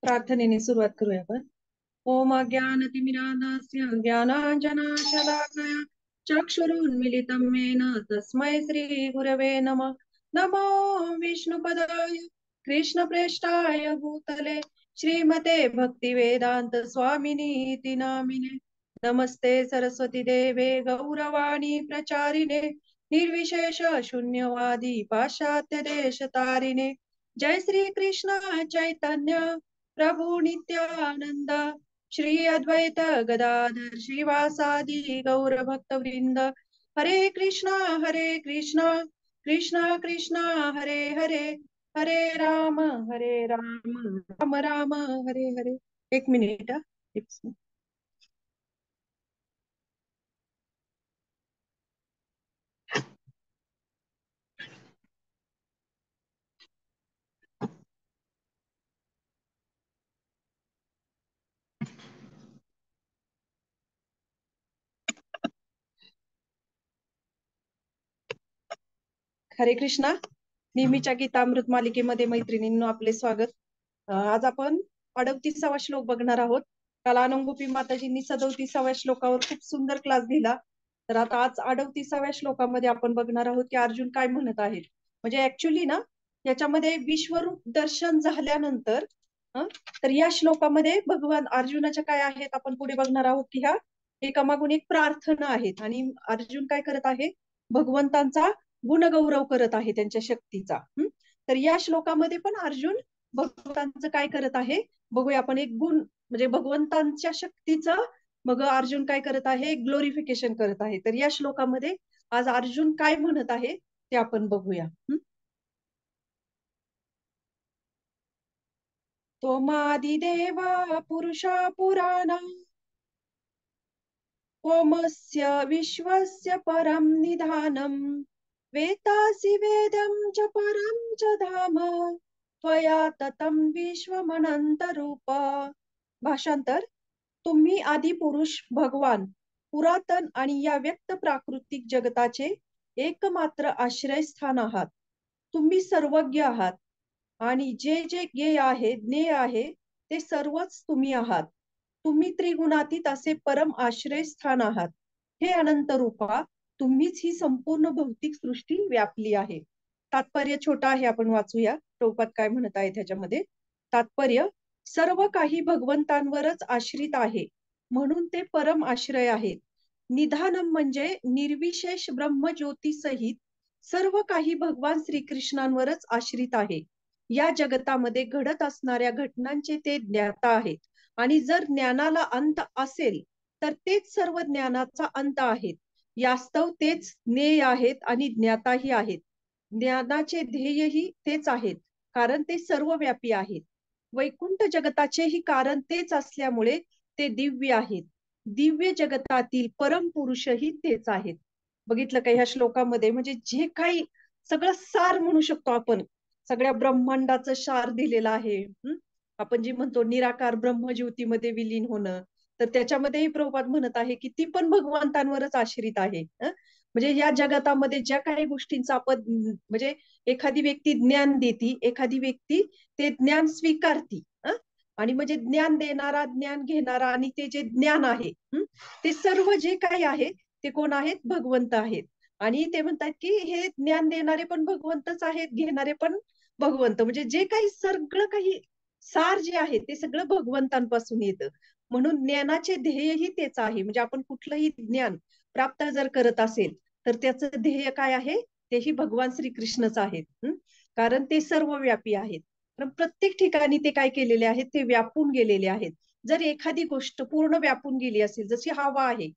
प्रार्थनेने सुरुवात करूया आपण. ओम अज्ञानतिमिरान्धस्य ज्ञानाञ्जनशलाकया चक्षुरुन्मीलितं येन तस्मै श्रीगुरवे नमः. नमो विष्णुपदाय कृष्णप्रेष्ठाय भूतले श्रीमते भक्तिवेदान्त स्वामिनी इति नामिने. नमस्ते सरस्वती देवे गौरवाणी प्रचारिणे निर्विशेष शून्यवादी पाश्चात्य देश तारिणे. जय श्री कृष्ण चैतन्य प्रभु नित्यानंद श्री अद्वैत गदाधर श्रीवासादि गौर भक्त वृंद. हरे कृष्णा कृष्णा कृष्णा हरे हरे, हरे राम राम राम हरे हरे. एक मिनिट हा. एक मिनिट. हरे कृष्णा. नेहमीच्या गीतामृत मालिकेमध्ये मैत्रिणींनो आपले स्वागत. आज आपण 38वा श्लोक बघणार आहोत. काल आनंदगोपी माताजींनी 37व्या श्लोकावर खूप सुंदर क्लास दिला. तर आता आज 38व्या श्लोकामध्ये आपण बघणार आहोत की अर्जुन काय म्हणत आहे. म्हणजे ऍक्च्युली ना याच्यामध्ये विश्वरूप दर्शन झाल्यानंतर तर या श्लोकामध्ये भगवान अर्जुनाच्या काय आहेत आपण पुढे बघणार आहोत की ह्या एकामागून एक प्रार्थना आहेत आणि अर्जुन काय करत आहे, भगवंतांचा गुणगौरव करत आहे त्यांच्या शक्तीचा. तर या श्लोकामध्ये पण अर्जुन भगवंतांचं काय करत आहे बघूया आपण. एक गुण म्हणजे भगवंतांच्या शक्तीचं मग अर्जुन काय करत आहे, ग्लोरिफिकेशन करत आहे. तर या श्लोकामध्ये आज अर्जुन काय म्हणत आहे ते आपण बघूया. त्वमादिदेवा पुरुषा पुराणा त्वमस्य विश्वस्य परं निधानम् वेत्तासि वेदं च परं च धाम त्वया ततं विश्वमनंतरूप. भाषांतर. तुम्ही आदि पुरुष भगवान पुरातन आणि या व्यक्त प्राकृतिक जगताचे एकमात्र आश्रयस्थान आहात. तुम्ही सर्वज्ञ आहात आणि जे जे ज्ञेय आहे ज्ञेय आहे ते सर्वच तुम्ही आहात. तुम्ही त्रिगुणातीत असे परम आश्रयस्थान आहात. हे अनंत रूपा, तुम्हीच ही संपूर्ण भौतिक सृष्टी व्यापली आहे. तात्पर्य छोटा आहे, आपण वाचूया प्रभुपाद काय म्हणत आहे त्याच्यामध्ये. तात्पर्य. सर्व काही भगवंतांवरच आश्रित आहे म्हणून ते परम आश्रय आहेत. निधानम म्हणजे निर्विशेष ब्रह्मज्योती सहित सर्व काही भगवान श्रीकृष्णांवरच आश्रित आहे. या जगतामध्ये घडत असणाऱ्या घटनांचे ते ज्ञाता आहेत आणि जर ज्ञानाला अंत असेल तर तेच सर्व ज्ञानाचा अंत आहेत. यास्तव तेच ज्ञेय आहेत आणि ज्ञाताही आहेत. ज्ञानाचे ध्येयही तेच आहेत कारण ते सर्वव्यापी आहेत. वैकुंठ जगताचेही कारण तेच असल्यामुळे ते दिव्य आहेत. दिव्य जगतातील परम पुरुषही तेच आहेत. बघितलं का ह्या श्लोकामध्ये, म्हणजे जे काही सगळं सार म्हणू शकतो आपण, सगळ्या ब्रह्मांडाचं सार दिलेलं आहे. आपण जे म्हणतो निराकार ब्रह्मज्योतीमध्ये विलीन होणं, तर त्याच्यामध्येही प्रभुपाद म्हणत आहे की ती पण भगवंतांवरच आश्रित आहे. म्हणजे या जगतामध्ये ज्या काही गोष्टींचा आपण म्हणजे एखादी व्यक्ती ज्ञान देती, एखादी व्यक्ती ते ज्ञान स्वीकारती, आणि म्हणजे ज्ञान देणारा ज्ञान घेणारा आणि ते जे ज्ञान आहे ते सर्व जे काही आहे ते कोण आहेत, भगवंत आहेत. आणि ते म्हणतात की हे ज्ञान देणारे पण भगवंतच आहेत, घेणारे पण भगवंत. म्हणजे जे काही सगळं काही सार जे आहे ते सगळं भगवंतांपासून येतं. म्हणून ज्ञानाचे ध्येयही तेच आहे. म्हणजे आपण कुठलंही ज्ञान प्राप्त जर करत असेल तर त्याचं ध्येय काय आहे, तेही भगवान श्रीकृष्णच आहेत. कारण ते सर्वव्यापी आहेत. पण प्रत्येक ठिकाणी ते काय केलेले आहेत, ते व्यापून गेलेले आहेत. जर एखादी गोष्ट पूर्ण व्यापून गेली असेल, जशी हवा आहे,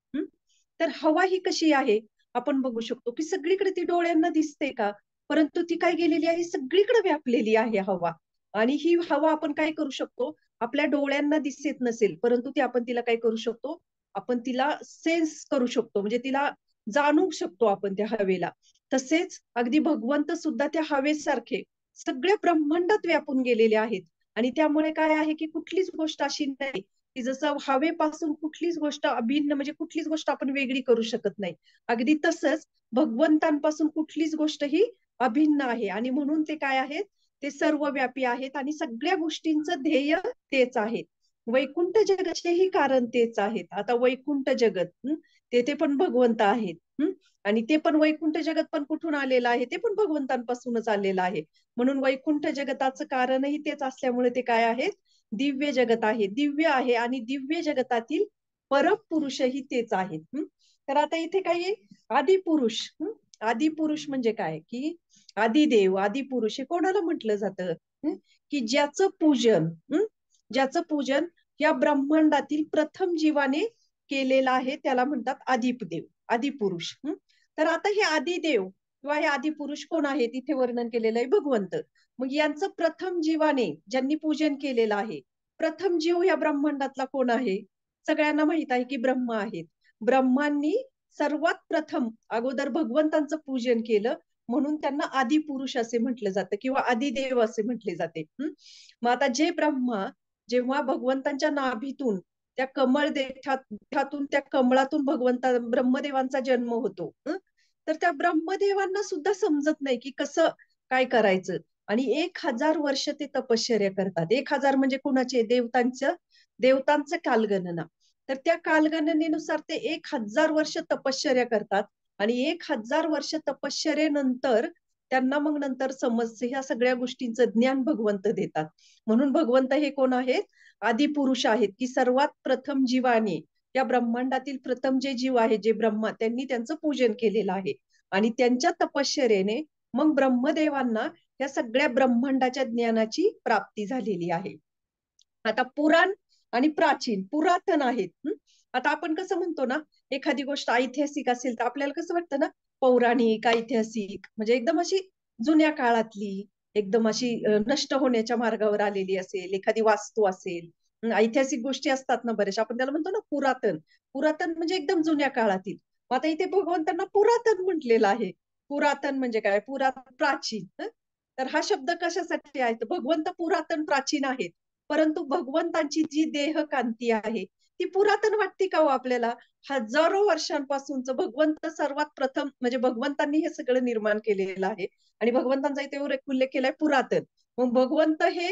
तर हवा ही कशी आहे आपण बघू शकतो की सगळीकडे ती डोळ्यांना दिसते का, परंतु ती काय गेलेली आहे, सगळीकडे व्यापलेली आहे हवा. आणि ही हवा आपण काय करू शकतो, आपल्या डोळ्यांना दिसत नसेल परंतु ती आपण तिला काय करू शकतो, आपण तिला सेन्स करू शकतो, म्हणजे तिला जाणू शकतो आपण त्या हवेला. तसेच अगदी भगवंत सुद्धा त्या हवेसारखे सगळ्या ब्रह्मांडात व्यापून गेलेले आहेत. आणि त्यामुळे काय आहे की कुठलीच गोष्ट अशी नाही की जसं हवेपासून कुठलीच गोष्ट अभिन्न, म्हणजे कुठलीच गोष्ट आपण वेगळी करू शकत नाही. अगदी तसंच भगवंतांपासून कुठलीच गोष्ट ही अभिन्न आहे. आणि म्हणून ते काय आहेत, ते सर्वव्यापी आहेत आणि सगळ्या गोष्टींचं ध्येय तेच आहे. वैकुंठ जगतचेही कारण तेच आहेत. आता वैकुंठ जगत तेथे पण भगवंत आहेत. आणि ते पण वैकुंठ जगत पण कुठून आलेलं आहे, ते पण भगवंतांपासूनच आलेलं आहे. म्हणून वैकुंठ जगताचं कारणही तेच असल्यामुळे ते काय आहेत, दिव्य जगत आहे, दिव्य आहे. आणि दिव्य जगतातील परपुरुषही तेच आहेत. तर आता इथे काही आदिपुरुष. आदिपुरुष म्हणजे काय, की आदिदेव आदिपुरुष हे कोणाला म्हटलं जातं, की ज्याचं पूजन या ब्रह्मांडातील प्रथम जीवाने केलेलं आहे, त्याला म्हणतात आदिदेव आदिपुरुष. तर आता हे आदिदेव किंवा हे आदिपुरुष कोण आहेत, इथे वर्णन केलेलं आहे भगवंत. मग यांचं प्रथम जीवाने ज्यांनी पूजन केलेलं आहे, प्रथम जीव या ब्रह्मांडातला कोण आहे, सगळ्यांना माहित आहे की ब्रह्मा आहेत. ब्रह्मांनी सर्वात प्रथम अगोदर भगवंतांचं पूजन केलं, म्हणून त्यांना आदिपुरुष असे म्हटलं जातं किंवा आदिदेव असे म्हटले जाते. मग आता जे ब्रह्मा जेव्हा भगवंतांच्या नाभीतून त्या कमळ देठातून त्या कमळातून ब्रह्मदेवांचा जन्म होतो, तर त्या ब्रह्मदेवांना सुद्धा समजत नाही की कसं काय करायचं. आणि 1000 वर्ष ते तपश्चर्या करतात. 1000 म्हणजे कुणाचे, देवतांचं कालगणना. तर त्या कालगणनेनुसार ते 1000 वर्ष तपश्चर्या करतात. आणि 1000 वर्ष तपश्चर्येनंतर त्यांना मग नंतर समजते, ह्या सगळ्या गोष्टींचं ज्ञान भगवंत देतात. म्हणून भगवंत हे कोण आहेत, आदिपुरुष आहेत, की सर्वात प्रथम जीवाने या ब्रह्मांडातील प्रथम जे जीव आहे, जे ब्रह्मा, त्यांनी त्यांचं पूजन केलेलं आहे. आणि त्यांच्या तपश्चर्येने मग ब्रह्मदेवांना या सगळ्या ब्रह्मांडाच्या ज्ञानाची प्राप्ती झालेली आहे. आता पुराण आणि प्राचीन पुरातन आहेत. आता आपण कसं म्हणतो ना, एखादी गोष्ट ऐतिहासिक असेल तर आपल्याला कसं वाटतं ना, पौराणिक ऐतिहासिक म्हणजे एकदम अशी जुन्या काळातली, एकदम अशी नष्ट होण्याच्या मार्गावर आलेली असेल, एखादी वास्तू असेल. ऐतिहासिक गोष्टी असतात ना बरेच, आपण त्याला म्हणतो ना पुरातन. पुरातन म्हणजे एकदम जुन्या काळातील. आता इथे भगवंतांना पुरातन म्हटलेलं आहे. पुरातन म्हणजे काय, प्राचीन. तर हा शब्द कशासाठी आहे, भगवंत पुरातन प्राचीन आहेत, परंतु भगवंतांची जी देह कांती आहे ती पुरातन वाटते का हो आपल्याला. हजारो वर्षांपासूनच भगवंत सर्वात प्रथम म्हणजे भगवंतांनी हे सगळं निर्माण केलेलं आहे. आणि भगवंतांचा इथे उल्लेख केलाय पुरातन. मग भगवंत हे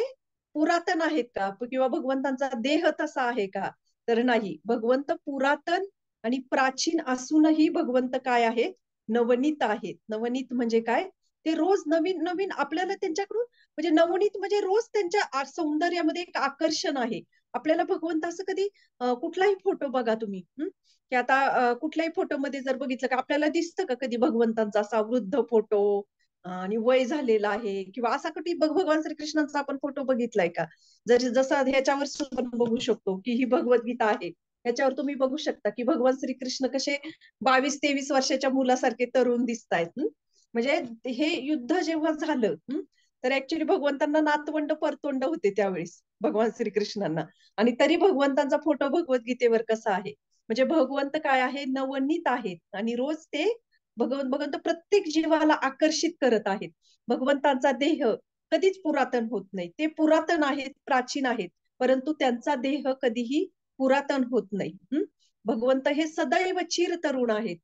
पुरातन आहेत का, किंवा भगवंतांचा देह तसा आहे का, तर नाही. भगवंत पुरातन आणि प्राचीन असूनही भगवंत काय आहेत, नवनीत आहेत. नवनीत म्हणजे काय, ते रोज नवीन नवीन आपल्याला त्यांच्याकडून म्हणजे नवनीत म्हणजे रोज त्यांच्या सौंदर्यामध्ये एक आकर्षण आहे. आपल्याला भगवंत असं कधी कुठलाही फोटो बघा तुम्ही, की आता कुठल्याही फोटोमध्ये जर बघितलं का आपल्याला दिसतं का कधी भगवंतांचा असा वृद्ध फोटो आणि वय झालेला आहे, किंवा असा कधी भगवान श्रीकृष्णांचा आपण फोटो बघितलाय का. जसं ह्याच्यावर सुद्धा बघू शकतो की ही भगवद्गीता आहे, ह्याच्यावर तुम्ही बघू शकता की भगवान श्रीकृष्ण कसे 22-23 वर्षाच्या मुलासारखे तरुण दिसतायत. म्हणजे हे युद्ध जेव्हा झालं, तर ऍक्च्युली भगवंतांना नातवंड परतोंड होते त्यावेळेस भगवान श्रीकृष्णांना. आणि तरी भगवंतांचा फोटो भगवद्गीतेवर कसा आहे, म्हणजे भगवंत काय आहे, नवनीत आहेत आणि रोज ते भगवंत प्रत्येक जीवाला आकर्षित करत आहेत. भगवंतांचा देह कधीच पुरातन होत नाही, ते पुरातन आहेत, प्राचीन आहेत, परंतु त्यांचा देह कधीही पुरातन होत नाही. भगवंत हे सदैव चिर तरुण आहेत.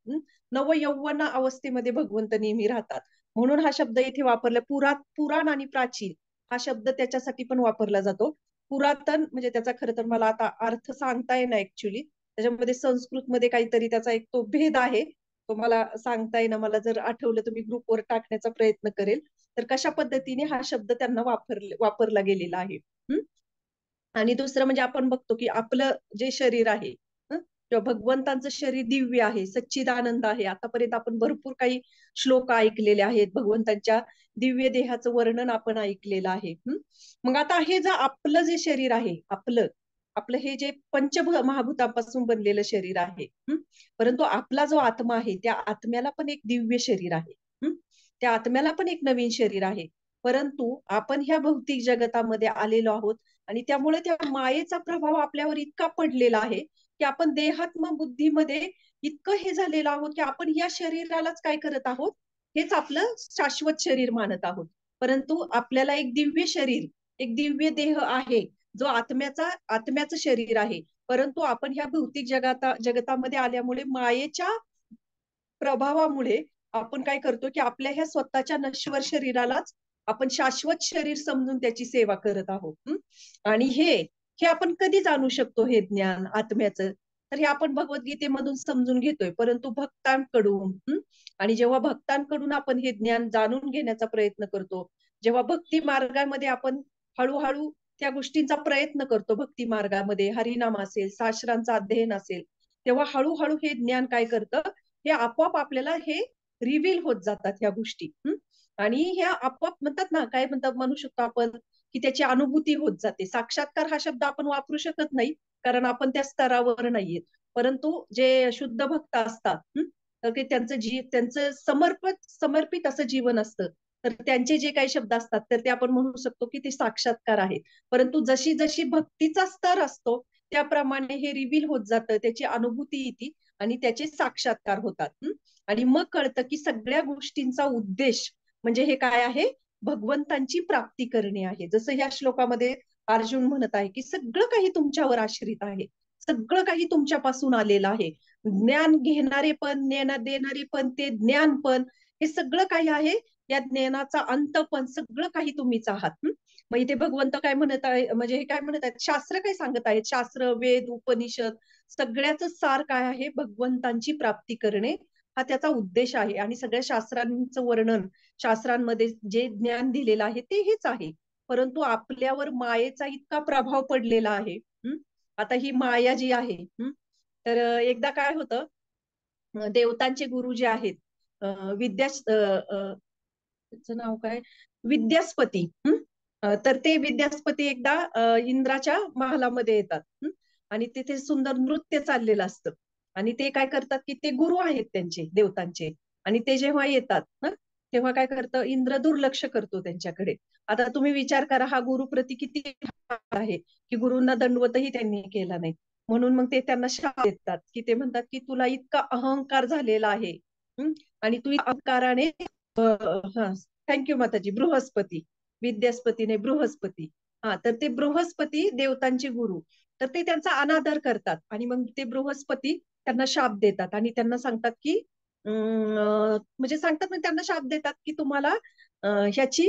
नव यौवना अवस्थेमध्ये भगवंत नेहमी राहतात. म्हणून हा शब्द इथे वापरला, पुराण आणि प्राचीन हा शब्द त्याच्यासाठी पण वापरला जातो. पुरातन म्हणजे त्याचा खरं तर मला आता अर्थ सांगता येणार ऍक्च्युली, त्याच्यामध्ये संस्कृत मध्ये काहीतरी त्याचा एक तो भेद आहे, तो मला सांगता येईना. मला जर आठवलं तर मी ग्रुपवर टाकण्याचा प्रयत्न करेल. तर कशा पद्धतीने हा शब्द त्यांना वापरला गेलेला आहे. आणि दुसरं म्हणजे आपण बघतो की आपलं जे शरीर आहे, किंवा भगवंतांचं शरीर दिव्य आहे, सच्चिदानंद आहे. आतापर्यंत आपण भरपूर काही श्लोक ऐकलेले आहेत, भगवंतांच्या दिव्य देहाचं वर्णन आपण ऐकलेलं आहे. मग आता हे जे आपलं जे शरीर आहे, आपलं आपलं हे जे महाभूतांपासून बनलेलं शरीर आहे, परंतु आपला जो आत्मा आहे, त्या आत्म्याला पण एक दिव्य शरीर आहे. त्या आत्म्याला पण एक नवीन शरीर आहे. परंतु आपण ह्या भौतिक जगतामध्ये आलेलो आहोत आणि त्यामुळे त्या मायेचा प्रभाव आपल्यावर इतका पडलेला आहे की आपण देहात्म बुद्धीमध्ये इतकं हे झालेलं आहोत की आपण या शरीरालाच काय करत आहोत, हेच आपलं शाश्वत शरीर मानत आहोत. परंतु आपल्याला एक दिव्य शरीर, एक दिव्य देह आहे, जो आत्म्याचं शरीर आहे. परंतु आपण ह्या भौतिक जगतामध्ये आल्यामुळे मायेच्या प्रभावामुळे आपण काय करतो की आपल्या ह्या स्वतःच्या नश्वर शरीरालाच आपण शाश्वत शरीर समजून त्याची सेवा करत आहोत. आणि हे हे आपण कधी जाणू शकतो हे ज्ञान आत्म्याचं? तर हे आपण भगवद्गीतेमधून समजून घेतोय, परंतु भक्तांकडून. आणि जेव्हा भक्तांकडून आपण हे ज्ञान जाणून घेण्याचा प्रयत्न करतो, जेव्हा भक्ती मार्गामध्ये आपण हळूहळू त्या गोष्टींचा प्रयत्न करतो, भक्ती मार्गामध्ये हरिनाम असेल, शास्त्रांचं अध्ययन असेल, तेव्हा हळूहळू हे ज्ञान काय करतं, हे आपोआप आपल्याला हे रिव्हील होत जातात ह्या गोष्टी. आणि ह्या आपोआप म्हणतात ना, काय म्हणतात म्हणू शकतो आपण, की त्याची अनुभूती होत जाते. साक्षात्कार हा शब्द आपण वापरू शकत नाही, कारण आपण त्या स्तरावर नाहीये. परंतु जे शुद्ध भक्त असतात, तर ते त्यांचं समर्पित असं जीवन असतं. तर त्यांचे जे काही शब्द असतात, तर ते आपण म्हणू शकतो की ते साक्षात्कार आहे. परंतु जशी जशी भक्तीचा स्तर असतो, त्याप्रमाणे हे रिव्हील होत जातं, त्याची अनुभूती येते आणि त्याचे साक्षात्कार होतात. आणि मग कळतं की सगळ्या गोष्टींचा उद्देश म्हणजे हे काय आहे, भगवंतांची प्राप्ती करणे आहे. जसं ह्या श्लोकामध्ये अर्जुन म्हणत आहे की सगळं काही तुमच्यावर आश्रित आहे, सगळं काही तुमच्यापासून आलेलं आहे. ज्ञान घेणारे पण, ज्ञान देणारे पण, ते ज्ञान पण, हे सगळं काही आहे. या ज्ञानाचा अंत पण, सगळं काही तुम्हीच आहात. मग इथे भगवंत काय म्हणत आहे, म्हणजे हे काय म्हणत आहेत, शास्त्र काय सांगत आहेत, शास्त्र, वेद, उपनिषद, सगळ्याच सार काय आहे, भगवंतांची प्राप्ती करणे हा त्याचा उद्देश आहे. आणि सगळ्या शास्त्रांचं वर्णन, शास्त्रांमध्ये जे ज्ञान दिलेलं आहे ते हेच आहे. परंतु आपल्यावर मायेचा इतका प्रभाव पडलेला आहे. आता ही माया जी आहे, तर एकदा काय होतं, देवतांचे गुरु जे आहेत, विद्या त्याचं नाव काय, विद्यास्पती. तर ते विद्यास्पती एकदा इंद्राच्या महालामध्ये येतात. आणि तिथे सुंदर नृत्य चाललेलं असतं. आणि ते काय करतात की ते गुरु आहेत त्यांचे, देवतांचे. आणि ते जेव्हा येतात तेव्हा काय करतं, इंद्र दुर्लक्ष करतो त्यांच्याकडे. आता तुम्ही विचार करा, हा गुरुप्रती किती आहे, की गुरूंना दंडवतही त्यांनी केला नाही. म्हणून मग ते त्यांना शाप देतात, की ते म्हणतात की तुला इतका अहंकार झालेला आहे. आणि तू अहंकाराने, हा, थँक्यू माताजी, बृहस्पती, विद्यास्पतीने बृहस्पती. हा, तर ते बृहस्पती देवतांचे गुरु, तर ते त्यांचा अनादर करतात. आणि मग ते बृहस्पती त्यांना शाप देतात आणि त्यांना सांगतात की म्हणजे सांगतात ना, त्यांना शाप देतात की तुम्हाला ह्याची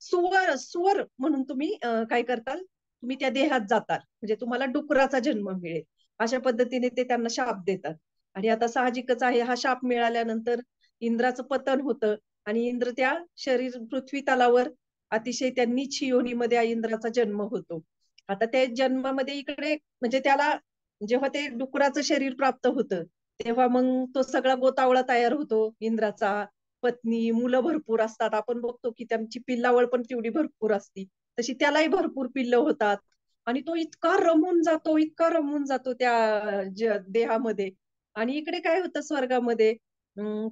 सुवर सुवर म्हणून तुम्ही काय करताल, तुम्ही त्या देहात जाताल, म्हणजे तुम्हाला डुकराचा जन्म मिळेल, अशा पद्धतीने ते त्यांना शाप देतात. आणि आता साहजिकच आहे, हा शाप मिळाल्यानंतर इंद्राचं पतन होतं. आणि इंद्र त्या शरीर पृथ्वी तलावर अतिशय त्या नीच योनीमध्ये इंद्राचा जन्म होतो. आता त्या जन्मामध्ये इकडे म्हणजे त्याला जेव्हा ते डुकराचं शरीर प्राप्त होतं, तेव्हा मग तो सगळा गोतावळा तयार होतो इंद्राचा. पत्नी, मुलं भरपूर असतात. आपण बघतो की त्यांची पिल्लावळ पण तेवढी भरपूर असती. तशी त्यालाही भरपूर पिल्लं होतात. आणि तो इतका रमून जातो, इतका रमून जातो त्या देहामध्ये. आणि इकडे काय होतं स्वर्गामध्ये,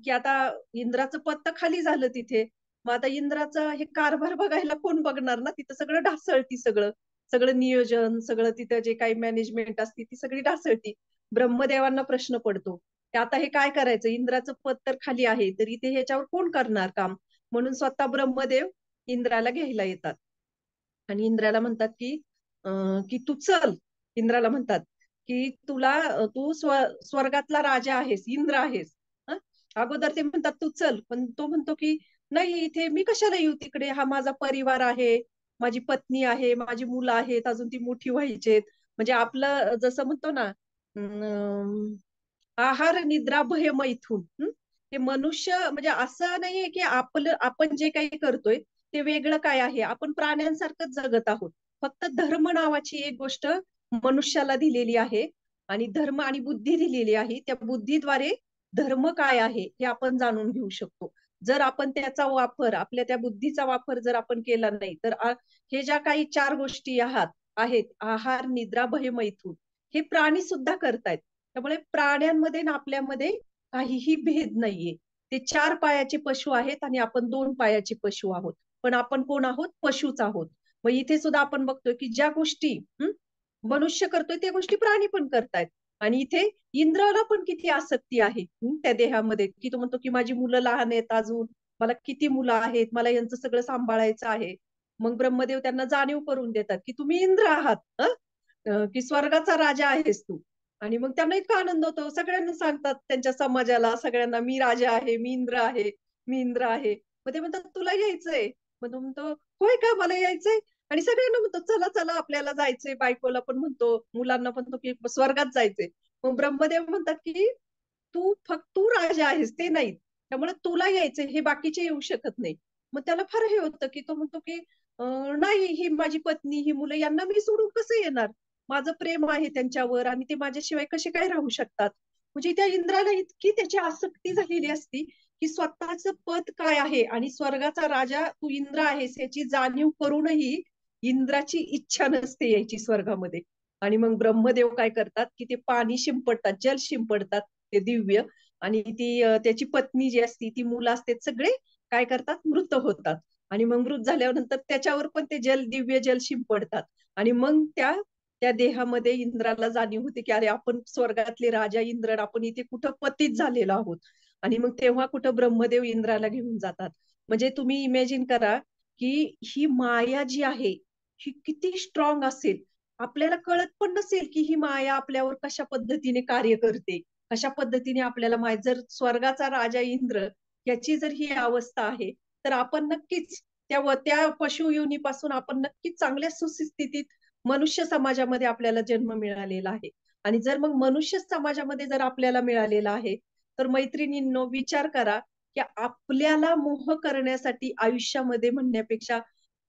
की आता इंद्राचं पत्त खाली झालं तिथे. मग आता इंद्राचं हे कारभार बघायला कोण बघणार ना, तिथं सगळं ढासळती, सगळं सगळं नियोजन, सगळं तिथं जे काही मॅनेजमेंट असते ती सगळी ढासळती. ब्रह्मदेवांना प्रश्न पडतो की आता हे काय करायचं, इंद्राचं पद तर खाली आहे, तर इथे ह्याच्यावर कोण करणार काम. म्हणून स्वतः ब्रह्मदेव इंद्राला घ्यायला येतात. आणि इंद्राला म्हणतात की तू चल. इंद्राला म्हणतात की तू स्वर्गातला राजा आहेस, इंद्र आहेस. अगोदर ते म्हणतात तू चल, पण तो म्हणतो की नाही, इथे मी कशाला येऊ, तिकडे हा माझा परिवार आहे, माझी पत्नी आहे, माझी मुलं आहेत, अजून ती मोठी व्हायचेत. म्हणजे आपलं जसं म्हणतो ना, आहार निद्रा भय मैथून. हे मनुष्य म्हणजे असं नाहीये की आपण जे काही करतोय ते वेगळं काय आहे, आपण प्राण्यांसारखंच जगत आहोत. फक्त धर्म नावाची एक गोष्ट मनुष्याला दिलेली आहे. आणि धर्म आणि बुद्धी दिलेली आहे, त्या बुद्धीद्वारे धर्म काय आहे हे आपण जाणून घेऊ शकतो. जर आपण त्याचा वापर, आपल्या त्या बुद्धीचा वापर जर आपण केला नाही, तर हे ज्या काही चार गोष्टी आहेत, आहार निद्रा भय मैथून, हे प्राणी सुद्धा करतायत. त्यामुळे प्राण्यांमध्ये आणि आपल्यामध्ये काहीही भेद नाहीये. ते चार पायाचे पशु आहेत आणि आपण दोन पायाचे पशु आहोत. पण आपण कोण आहोत, पशुच आहोत. मग इथे सुद्धा आपण बघतोय की ज्या गोष्टी मनुष्य करतोय त्या गोष्टी प्राणी पण करतायत. आणि इथे इंद्राला पण किती आसक्ती आहे त्या देहामध्ये, की तो म्हणतो की माझी मुलं लहान आहेत अजून, मला किती मुलं आहेत, मला यांचं सगळं सांभाळायचं आहे. मग ब्रह्मदेव त्यांना जाणीव करून देतात की तुम्ही इंद्र आहात, की स्वर्गाचा राजा आहेस तू. आणि मग त्यांना इतका आनंद होतो, सगळ्यांना सांगतात त्यांच्या समाजाला, सगळ्यांना, मी राजा आहे, मी इंद्र आहे, मी इंद्र आहे. मग ते म्हणतात तुला यायचंय? मग तो म्हणतो होय का, मला यायचंय. आणि सगळ्यांना म्हणतो चला चला आपल्याला जायचंय, बायकोला पण म्हणतो, मुलांना पण म्हणतो की स्वर्गात जायचंय. मग ब्रह्मदेव म्हणतात की तू राजा आहेस, ते नाही, त्यामुळे तुला यायचंय, हे बाकीचे येऊ शकत नाही. मग त्याला फार हे होतं की तो म्हणतो की नाही, ही माझी पत्नी, ही मुलं, यांना मी सोडून कसं येणार, माझं प्रेम आहे त्यांच्यावर आणि ते माझ्याशिवाय कसे काय राहू शकतात. म्हणजे त्या इंद्राला इतकी त्याची आसक्ती झालेली असती की स्वतःच पद काय आहे आणि स्वर्गाचा राजा तू इंद्र आहेस याची जाणीव करूनही इंद्राची इच्छा नसते यायची स्वर्गामध्ये. आणि मग ब्रह्मदेव काय करतात की ते पाणी शिंपडतात, जल शिंपडतात, ते दिव्य. आणि ती त्याची पत्नी जी असती, ती मुलं असतात, सगळे काय करतात, मृत होतात. आणि मग मृत झाल्यानंतर त्याच्यावर पण ते दिव्य जल शिंपडतात. आणि मग त्या त्या देहामध्ये इंद्राला जाणीव होते की अरे आपण स्वर्गातले राजा इंद्र, आपण इथे कुठं पतित झालेलो आहोत. आणि मग तेव्हा कुठं ब्रह्मदेव इंद्राला घेऊन जातात. म्हणजे तुम्ही इमॅजिन करा की ही माया जी आहे ही किती स्ट्रॉंग असेल. आपल्याला कळत पण नसेल की ही माया आपल्यावर कशा पद्धतीने कार्य करते, कशा पद्धतीने आपल्याला माहित. जर स्वर्गाचा राजा इंद्र याची जर ही अवस्था आहे, तर आपण नक्कीच त्या पशुयोनीपासून आपण नक्कीच चांगल्या सुस्थितीत मनुष्य समाजामध्ये आपल्याला जन्म मिळालेला आहे. आणि जर मग मनुष्य समाजामध्ये जर आपल्याला मिळालेला आहे, तर मैत्रिणींनो विचार करा की आपल्याला मोह करण्यासाठी आयुष्यामध्ये म्हणण्यापेक्षा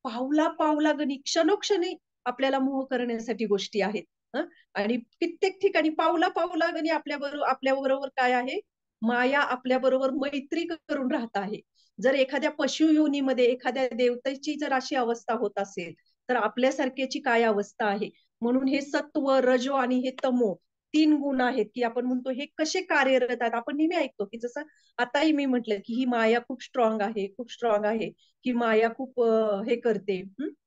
पावला पावला गणी, क्षणोक्षणी आपल्याला मोह करण्यासाठी गोष्टी आहेत. आणि कित्येक ठिकाणी पावला पावला गणी आपल्या बरोबर काय आहे, माया आपल्या बरोबर मैत्री करून राहत आहे. जर एखाद्या पशुयोनीमध्ये एखाद्या देवतेची जर अशी अवस्था होत असेल, तर आपल्यासारख्याची काय अवस्था आहे. म्हणून हे सत्व, रजो आणि हे तमो, तीन गुण आहेत की आपण म्हणतो हे कसे कार्यरत आहेत. आपण नेहमी ऐकतो की जसं आताही मी म्हटलं की ही माया खूप स्ट्रॉंग आहे, खूप स्ट्रॉंग आहे. ही माया खूप हे करते.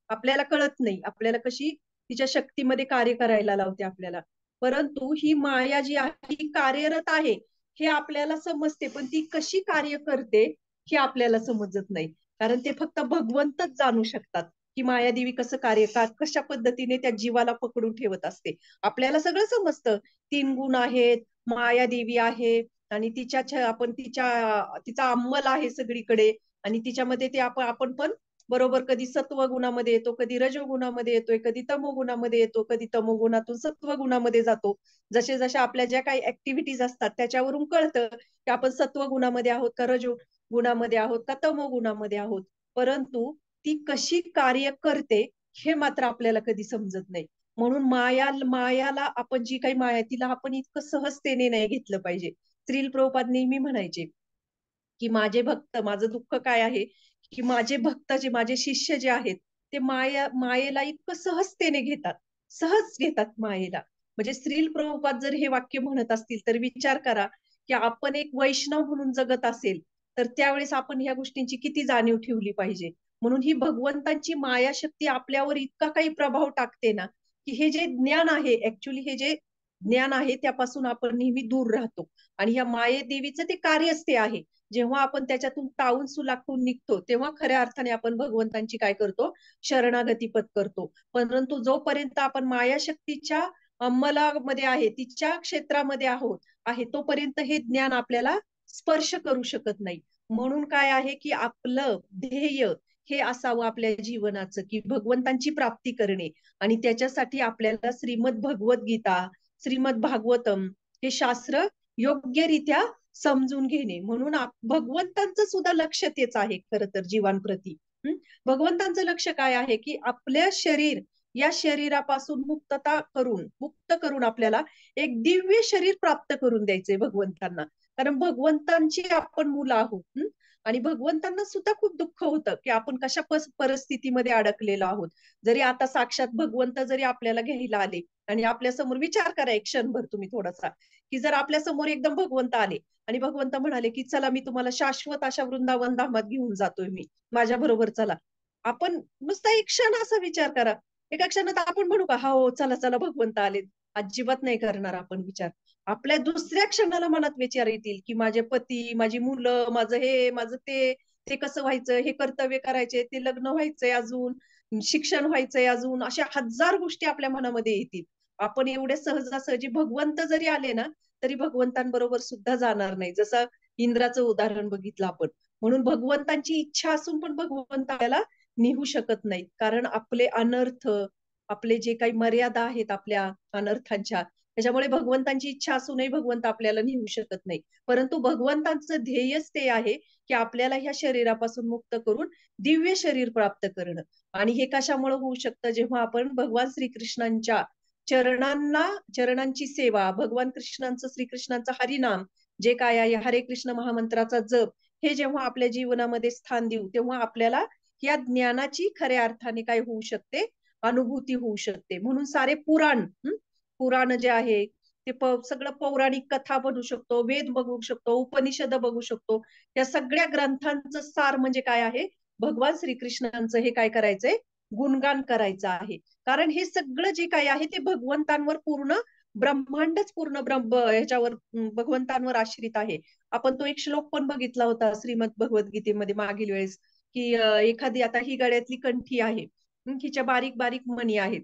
आपल्याला कळत नाही, आपल्याला कशी तिच्या शक्तीमध्ये कार्य करायला लावते आपल्याला. परंतु ही माया जी आहे ही कार्यरत आहे हे आपल्याला समजते, पण ती कशी कार्य करते हे आपल्याला समजत नाही. कारण ते फक्त भगवंतच जाणू शकतात की मायादेवी कसं कशा पद्धतीने त्या जीवाला पकडून ठेवत असते. आपल्याला सगळं समजतं, तीन गुण आहेत, मायादेवी आहे आणि आपण तिचा अंमल आहे सगळीकडे. आणि तिच्यामध्ये ते आपण पण बरोबर कधी सत्व गुणामध्ये येतो, कधी रजोगुणामध्ये येतोय, कधी तमोगुणामध्ये येतो, कधी तमोगुणातून सत्व गुणामध्ये जातो. जसे जसे आपल्या ज्या काही ऍक्टिव्हिटीज असतात त्याच्यावरून कळतं की आपण सत्व गुणामध्ये आहोत का, रजो गुणामध्ये आहोत का, तमो गुणामध्ये आहोत. परंतु ती कशी कार्य करते हे मात्र आपल्याला कधी समजत नाही. म्हणून मायाला आपण जी काही माया तिला आपण इतकं सहजतेने नाही घेतलं पाहिजे. श्रील प्रभुपाद नेहमी म्हणायचे की माझे भक्त, माझं दुःख काय आहे की माझे भक्त जे माझे शिष्य जे आहेत ते मायेला इतकं सहजतेने घेतात, सहज घेतात मायेला. म्हणजे श्रील प्रभुपाद जर हे वाक्य म्हणत असतील तर विचार करा की आपण एक वैष्णव म्हणून जगत असेल तर त्यावेळेस आपण ह्या गोष्टींची किती जाणीव ठेवली पाहिजे. म्हणून ही भगवंतांची माया शक्ती आपल्यावर इतका काही प्रभाव टाकते ना की हे जे ज्ञान आहे, ऍक्च्युली हे जे ज्ञान आहे त्यापासून आपण नेहमी दूर राहतो. आणि या माये देवीचं ते कार्यच ते आहे. जेव्हा आपण त्याच्यातून तावून सुलाखून निघतो तेव्हा खऱ्या अर्थाने आपण भगवंतांची काय करतो, शरणागती पत्करतो. परंतु जोपर्यंत आपण मायाशक्तीच्या अंमलामध्ये आहे, तिच्या क्षेत्रामध्ये आहे तोपर्यंत हे ज्ञान आपल्याला स्पर्श करू शकत नाही. म्हणून काय आहे की आपलं ध्येय हे असावं आपल्या जीवनाचं की भगवंतांची प्राप्ती करणे. आणि त्याच्यासाठी आपल्याला श्रीमद भगवत गीता, श्रीमद भागवतम हे शास्त्र योग्यरित्या समजून घेणे. म्हणून भगवंतांचं सुद्धा लक्ष तेच आहे खरं तर जीवांप्रती. भगवंतांचं लक्ष काय आहे की आपल्या या शरीरापासून मुक्त करून आपल्याला एक दिव्य शरीर प्राप्त करून द्यायचंय भगवंतांना. कारण भगवंतांची आपण मुलं आहोत. आणि भगवंतांना सुद्धा खूप दुःख होतं की आपण कशा परिस्थितीमध्ये अडकलेलो आहोत. जरी आता साक्षात भगवंत जरी आपल्याला घ्यायला आले आणि आपल्या समोर, विचार करा एक क्षणभर तुम्ही थोडासा, की जर आपल्या समोर एकदम भगवंत आले आणि भगवंत म्हणाले की चला मी तुम्हाला शाश्वत अशा वृंदावन धामात घेऊन जातोय, मी माझ्या बरोबर चला. आपण नुसता एक क्षण असा विचार करा, एका क्षणात आपण म्हणू का हो चला चला भगवंत आले? अजिबात नाही करणार आपण विचार. आपल्या दुसऱ्या क्षणाला मनात विचार येतील की माझे पती, माझी मुलं, माझं हे माझं ते कसं व्हायचं, हे कर्तव्य करायचे, ते लग्न व्हायचंय अजून, शिक्षण व्हायचंय अजून, अशा हजार गोष्टी आपल्या मनामध्ये येतील. आपण एवढे सहजासहजी भगवंत जरी आले ना तरी भगवंतांबरोबर सुद्धा जाणार नाही. जसं इंद्राचं उदाहरण बघितलं आपण. म्हणून भगवंतांची इच्छा असून पण भगवंत आपल्याला निभू शकत नाहीत, कारण आपले अनर्थ, आपले जे काही मर्यादा आहेत आपल्या अनर्थांच्या, त्याच्यामुळे भगवंतांची इच्छा असूनही भगवंत आपल्याला निभू शकत नाही. परंतु भगवंतांचं ध्येयच ते आहे की आपल्याला ह्या शरीरापासून मुक्त करून दिव्य शरीर प्राप्त करणं. आणि हे कशामुळे होऊ शकतं, जेव्हा आपण भगवान श्रीकृष्णांच्या चरणांची सेवा, भगवान कृष्णांचं, श्रीकृष्णांचं हरिनाम जे काय आहे, हरे कृष्ण महामंत्राचा जप, हे जेव्हा आपल्या जीवनामध्ये स्थान देऊ, तेव्हा आपल्याला या ज्ञानाची खऱ्या अर्थाने काय होऊ शकते, अनुभूती होऊ शकते. म्हणून सारे पुराण जे आहे ते सगळं पौराणिक कथा बनवू शकतो, वेद बघू शकतो, उपनिषद बघू शकतो. या सगळ्या ग्रंथांचं सार म्हणजे काय आहे, भगवान श्रीकृष्णांचं हे काय करायचंय, गुणगान करायचं आहे. कारण हे सगळं जे काही आहे ते भगवंतांवर पूर्ण, ब्रह्मांडच पूर्ण ह्याच्यावर भगवंतांवर आश्रित आहे. आपण तो एक श्लोक पण बघितला होता श्रीमद भगवद्गीतेमध्ये मागील वेळेस, की एखादी आता ही गळ्यातली कंठी आहे, हिच्या बारीक बारीक मणी आहेत,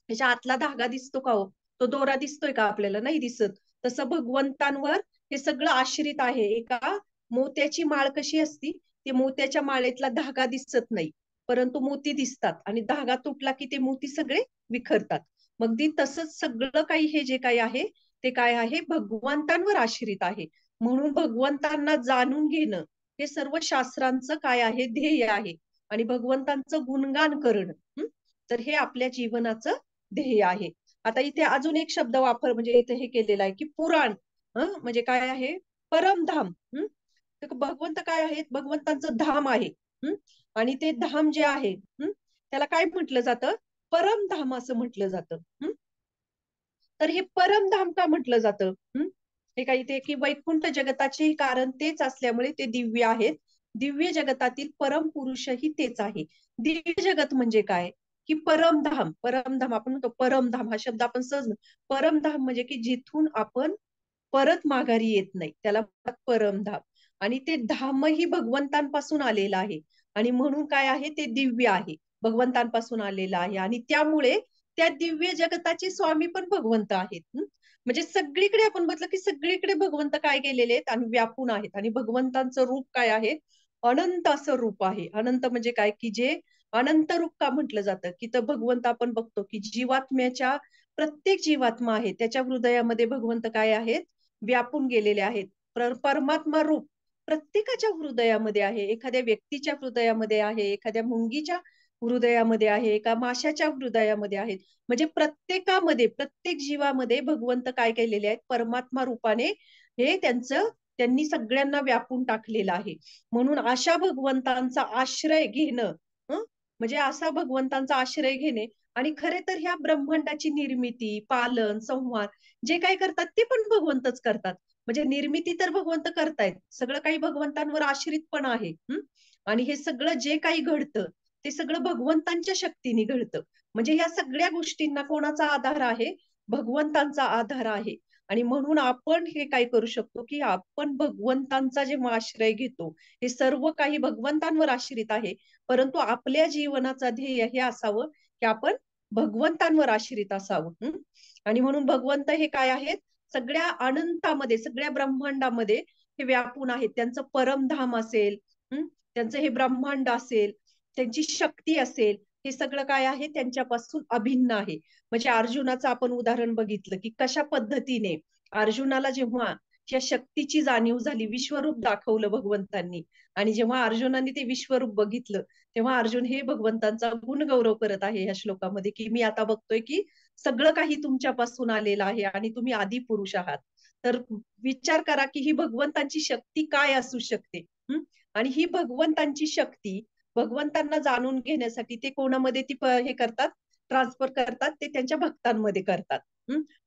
त्याच्या आतला धागा दिसतो का हो, तो दोरा दिसतोय का आपल्याला, नाही दिसत. तसं भगवंतांवर हे सगळं आश्रित आहे. एका मोत्याची माळ कशी असती, ते मोत्याच्या माळेतला धागा दिसत नाही, परंतु मोती दिसतात, आणि धागा तुटला की ते मोती सगळे विखरतात. मग ती तसंच सगळं काही हे जे काही आहे ते काय आहे, भगवंतांवर आश्रित आहे. म्हणून भगवंतांना जाणून घेणं हे सर्व शास्त्रांचं काय आहे, ध्येय आहे. आणि भगवंतांचं गुणगान करणं, तर हे आपल्या जीवनाचं ध्येय आहे. आता इथे अजून एक शब्द वापर म्हणजे इथे हे केलेला आहे की पुराण, म्हणजे काय आहे, परमधाम. तर भगवंत काय आहेत, भगवंतांचं धाम आहे. आणि ते धाम जे आहे त्याला काय म्हटलं जातं, परमधाम असं म्हटलं जातं. तर हे परमधाम का म्हटलं जातं, हे काही ते की वैकुंठ जगताचे कारण तेच असल्यामुळे ते दिव्य आहेत. दिव्य जगतातील परम पुरुषही तेच आहे. दिव्य जगत म्हणजे काय, की परमधाम. परमधाम आपण म्हणतो, परमधाम हा शब्द आपण सहज, परमधाम म्हणजे की जिथून आपण परत माघारी येत नाही, त्याला परमधाम. आणि ते धामही भगवंतांपासून आलेलं आहे, आणि म्हणून काय आहे, ते दिव्य आहे, भगवंतांपासून आलेलं आहे. आणि त्यामुळे त्या दिव्य जगताचे स्वामी पण भगवंत आहेत. म्हणजे सगळीकडे आपण बघितलं की सगळीकडे भगवंत काय केलेले आहेत आणि व्यापून आहेत. आणि भगवंतांचं रूप काय आहे, अनंत असं रूप आहे. अनंत म्हणजे काय, की जे अनंत रूप का म्हटलं जातं, की तर भगवंत आपण बघतो की जीवात्म्याच्या, प्रत्येक जीवात्मा आहे त्याच्या हृदयामध्ये भगवंत काय आहेत, व्यापून गेलेले आहेत. परमात्मा रूप प्रत्येकाच्या हृदयामध्ये आहे. एखाद्या व्यक्तीच्या हृदयामध्ये आहे, एखाद्या मुंगीच्या हृदयामध्ये आहे, एका माशाच्या हृदयामध्ये आहेत. म्हणजे प्रत्येकामध्ये, प्रत्येक जीवामध्ये भगवंत काय केलेले आहेत, परमात्मा रूपाने हे त्यांनी सगळ्यांना व्यापून टाकलेलं आहे. म्हणून अशा भगवंतांचा आश्रय घेणं, म्हणजे असा भगवंतांचा आश्रय घेणे. आणि खरे तर ह्या ब्रह्मांडाची निर्मिती, पालन, संहार जे काही करतात ते पण भगवंतच करतात. म्हणजे निर्मिती तर भगवंत करतायत, सगळं काही भगवंतांवर आश्रित पण आहे. आणि हे सगळं जे काही घडतं ते सगळं भगवंतांच्या शक्तीने घडतं. म्हणजे ह्या सगळ्या गोष्टींना कोणाचा आधार आहे, भगवंतांचा आधार आहे. आणि म्हणून आपण हे काय करू शकतो, की आपण भगवंतांचा जेव्हा आश्रय घेतो, हे सर्व काही भगवंतांवर आश्रित आहे, परंतु आपल्या जीवनाचा ध्येय हे असावं की आपण भगवंतांवर आश्रित असावं. आणि म्हणून भगवंत हे काय आहेत, सगळ्या अनंतामध्ये, सगळ्या ब्रह्मांडामध्ये हे व्यापून आहेत. त्यांचं परमधाम असेल, त्यांचं हे ब्रह्मांड असेल, त्यांची शक्ती असेल, हे सगळं काय आहे, त्यांच्यापासून अभिन्न आहे. म्हणजे अर्जुनाचं आपण उदाहरण बघितलं की कशा पद्धतीने अर्जुनाला जेव्हा या शक्तीची जाणीव झाली, विश्वरूप दाखवलं भगवंतांनी, आणि जेव्हा अर्जुनाने ते विश्वरूप बघितलं, तेव्हा अर्जुन हे भगवंतांचा गुणगौरव करत आहे या श्लोकामध्ये, की मी आता बघतोय की सगळं काही तुमच्यापासून आलेलं आहे आणि तुम्ही आदी पुरुष आहात. तर विचार करा की ही भगवंतांची शक्ती काय असू शकते. आणि ही भगवंतांची शक्ती भगवंतांना जाणून घेण्यासाठी ते कोणामध्ये ती हे करतात, ट्रान्सफर करतात, ते त्यांच्या भक्तांमध्ये करतात.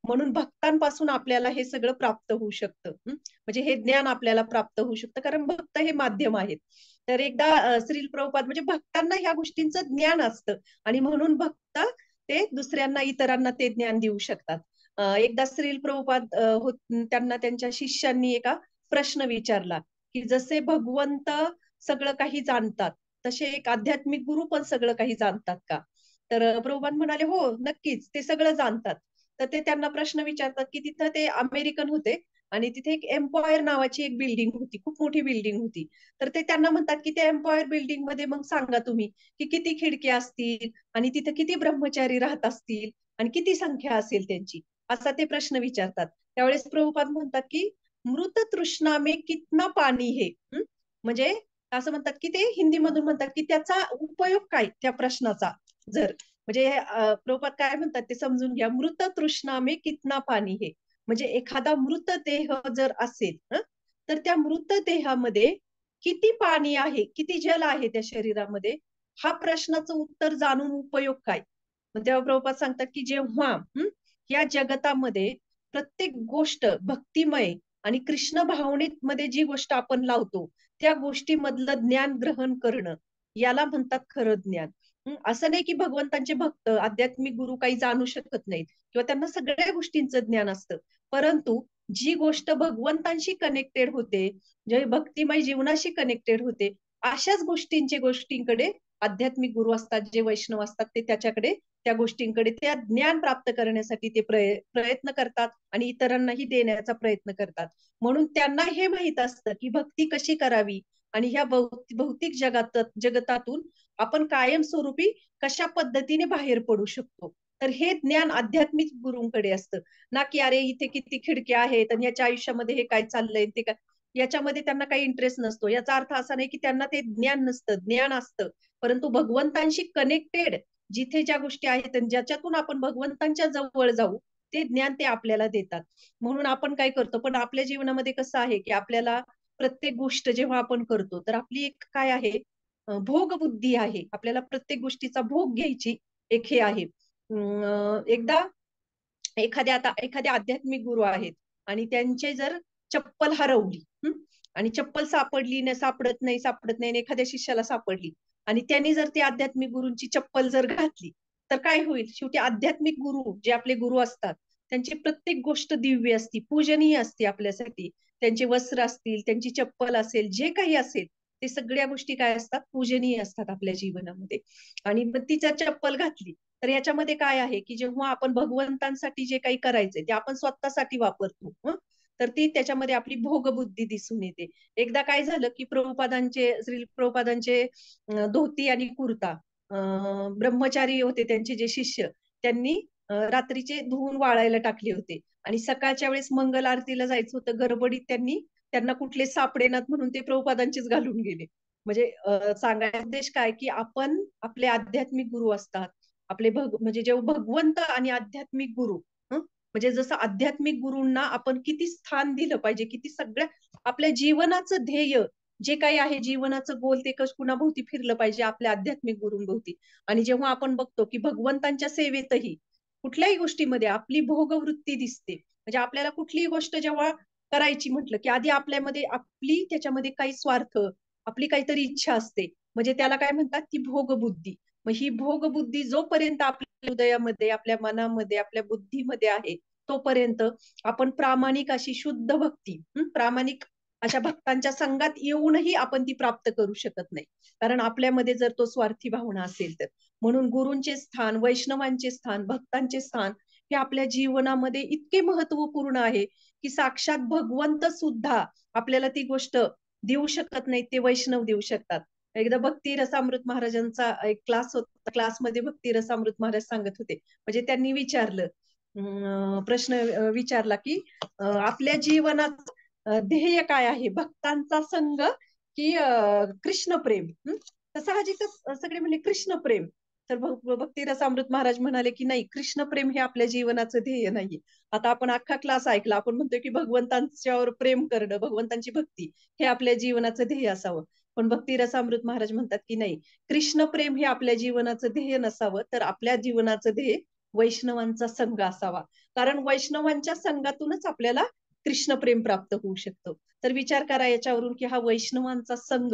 म्हणून भक्तांपासून आपल्याला हे सगळं प्राप्त होऊ शकतं. म्हणजे हे ज्ञान आपल्याला प्राप्त होऊ शकतं, कारण भक्त हे माध्यम आहेत. तर एकदा श्रील प्रभुपाद म्हणजे भक्तांना ह्या गोष्टींचं ज्ञान असतं, आणि म्हणून भक्त ते दुसऱ्यांना, इतरांना ते ज्ञान देऊ शकतात. एकदा श्रील प्रभुपाद त्यांना त्यांच्या शिष्यांनी एका प्रश्न विचारला, की जसे भगवंत सगळं काही जाणतात, तसे एक आध्यात्मिक गुरु पण सगळं काही जाणतात का? तर प्रभुपाद म्हणाले, हो नक्कीच, ते सगळं जाणतात. तर ते त्यांना प्रश्न विचारतात, की तिथं ते अमेरिकन होते, आणि तिथे एक एम्पॉयर नावाची एक बिल्डिंग होती, खूप मोठी बिल्डिंग होती. तर ते त्यांना म्हणतात की त्या एम्पॉयर बिल्डिंग मध्ये मग सांगा तुम्ही की किती खिडक्या असतील आणि तिथे किती ब्रह्मचारी राहत असतील आणि किती संख्या असेल त्यांची, असा ते प्रश्न विचारतात. त्यावेळेस प्रभुपाद म्हणतात की मृत तृष्णा में कितना पाणी है. म्हणजे असं म्हणतात की ते हिंदी मधून म्हणतात की त्याचा उपयोग काय त्या प्रश्नाचा. जर म्हणजे प्रभुपाद काय म्हणतात ते समजून घ्या. मृत तृष्णा में कितना पाणी है, म्हणजे एखादा मृतदेह जर असेल तर त्या मृतदेहामध्ये किती पाणी आहे, किती जल आहे त्या शरीरामध्ये, हा प्रश्नाचं उत्तर जाणून उपयोग काय. मग तेव्हा प्रभुपाद सांगतात की जेव्हा या जगतामध्ये प्रत्येक गोष्ट भक्तिमय आणि कृष्ण भावनेमध्ये जी गोष्ट आपण लावतो त्या गोष्टीमधलं ज्ञान ग्रहण करणं, याला म्हणतात खरं ज्ञान. असं नाही की भगवंतांचे भक्त आध्यात्मिक गुरु काही जाणू शकत नाहीत किंवा त्यांना सगळ्या गोष्टींचं ज्ञान असतं, परंतु जी गोष्ट भगवंतांशी कनेक्टेड होते, जे भक्तिमय जीवनाशी कनेक्टेड होते, अशाच गोष्टींकडे आध्यात्मिक गुरु असतात, जे वैष्णव असतात ते त्याच्याकडे त्या गोष्टींकडे त्या ज्ञान प्राप्त करण्यासाठी ते प्रयत्न करतात आणि इतरांनाही देण्याचा प्रयत्न करतात. म्हणून त्यांना हे माहित असतं की भक्ती कशी करावी आणि ह्या भौतिक जगतातून आपण कायमस्वरूपी कशा पद्धतीने बाहेर पडू शकतो. तर हे ज्ञान आध्यात्मिक गुरूंकडे असतं ना, की अरे इथे किती खिडक्या आहेत आणि याच्या आयुष्यामध्ये हे काय चाललंय ते काय, याच्यामध्ये त्यांना काही इंटरेस्ट नसतो. याचा अर्थ असा नाही की त्यांना ते ज्ञान नसतं, ज्ञान असतं, परंतु भगवंतांशी कनेक्टेड जिथे ज्या गोष्टी आहेत ज्याच्यातून आपण भगवंतांच्या जवळ जाऊ ते ज्ञान ते आपल्याला देतात. म्हणून आपण काय करतो, पण आपल्या जीवनामध्ये कसं आहे की आपल्याला प्रत्येक गोष्ट जेव्हा आपण करतो तर आपली एक काय आहे, भोग बुद्धी आहे. आपल्याला प्रत्येक गोष्टीचा भोग घ्यायची एक हे आहे. एकदा एखाद्या आध्यात्मिक गुरु आहेत आणि त्यांचे जर चप्पल हरवली, आणि चप्पल सापडत नाही एखाद्या शिष्याला सापडली आणि त्यांनी जर ती आध्यात्मिक गुरूंची चप्पल जर घातली तर काय होईल. शेवटी आध्यात्मिक गुरु जे आपले गुरु असतात त्यांची प्रत्येक गोष्ट दिव्य असती, पूजनीय असते आपल्यासाठी. त्यांचे वस्त्र असतील, त्यांची चप्पल असेल, जे काही असेल ते सगळ्या गोष्टी काय असतात, पूजनीय असतात आपल्या जीवनामध्ये. आणि मग ती जर चप्पल घातली तर याच्यामध्ये काय आहे की जेव्हा आपण भगवंतांसाठी जे काही करायचंय ते आपण स्वतःसाठी वापरतो, तर ती त्याच्यामध्ये आपली भोगबुद्धी दिसून येते. एकदा काय झालं की श्री प्रभुपादांचे धोती आणि कुर्ता, ब्रह्मचारी होते त्यांचे जे शिष्य, त्यांनी रात्रीचे धुवून वाळायला टाकले होते आणि सकाळच्या वेळेस मंगल आरतीला जायचं होतं, गडबडीत त्यांना कुठले सापडेनात म्हणून ते प्रभुपादांचेच घालून गेले. म्हणजे सांगायचा उद्देश काय की आपण आपले आध्यात्मिक गुरु असतात, आपले म्हणजे जेव्हा भगवंत आणि आध्यात्मिक गुरु, म्हणजे जसं आध्यात्मिक गुरूंना आपण किती स्थान दिलं पाहिजे, किती सगळ्या आपल्या जीवनाचं ध्येय जे काही आहे, जीवनाचं गोल ते कुणाभोवती फिरलं पाहिजे, आपल्या आध्यात्मिक गुरूंभोवती. आणि जेव्हा आपण बघतो की भगवंतांच्या सेवेतही कुठल्याही गोष्टीमध्ये आपली भोगवृत्ती दिसते, म्हणजे आपल्याला कुठलीही गोष्ट जेव्हा करायची म्हटलं की आधी आपल्यामध्ये आपली त्याच्यामध्ये काही स्वार्थ, आपली काहीतरी इच्छा असते, म्हणजे त्याला काय म्हणतात ती भोगबुद्धी. मग ही भोगबुद्धी जोपर्यंत आपल्या हृदयामध्ये, आपल्या मनामध्ये, आपल्या बुद्धीमध्ये आहे तोपर्यंत आपण प्रामाणिक अशी शुद्ध भक्ती, प्रामाणिक अशा भक्तांच्या संघात येऊनही आपण ती प्राप्त करू शकत नाही, कारण आपल्यामध्ये जर तो स्वार्थी भावना असेल तर. म्हणून गुरूंचे स्थान, वैष्णवांचे स्थान, भक्तांचे स्थान हे आपल्या जीवनामध्ये इतके महत्वपूर्ण आहे की साक्षात भगवंत सुद्धा आपल्याला ती गोष्ट देऊ शकत नाही, ते वैष्णव देऊ शकतात. एकदा भक्ती रसामृत महाराजांचा एक क्लास होता, क्लासमध्ये भक्ती रसामृत महाराज सांगत होते, म्हणजे त्यांनी विचारलं, प्रश्न विचारला की आपल्या जीवनात ध्येय काय आहे, भक्तांचा संघ की कृष्ण प्रेम. तर साहजिकच सगळे म्हणले कृष्ण प्रेम. तर भक्ती रसामृत महाराज म्हणाले की नाही, कृष्ण प्रेम हे आपल्या जीवनाचं ध्येय नाहीये. आता आपण अख्खा क्लास ऐकला, आपण म्हणतोय की भगवंतांच्यावर प्रेम करणं, भगवंतांची भक्ती हे आपल्या जीवनाचं ध्येय असावं. पण भक्ती रसामृत महाराज म्हणतात की नाही, कृष्ण प्रेम हे आपल्या जीवनाचं ध्येय नसावं, तर आपल्या जीवनाचं ध्येय वैष्णवांचा संघ असावा. कारण वैष्णवांच्या संघातूनच आपल्याला कृष्ण प्रेम प्राप्त होऊ शकतं. तर विचार करा याच्यावरून की हा वैष्णवांचा संघ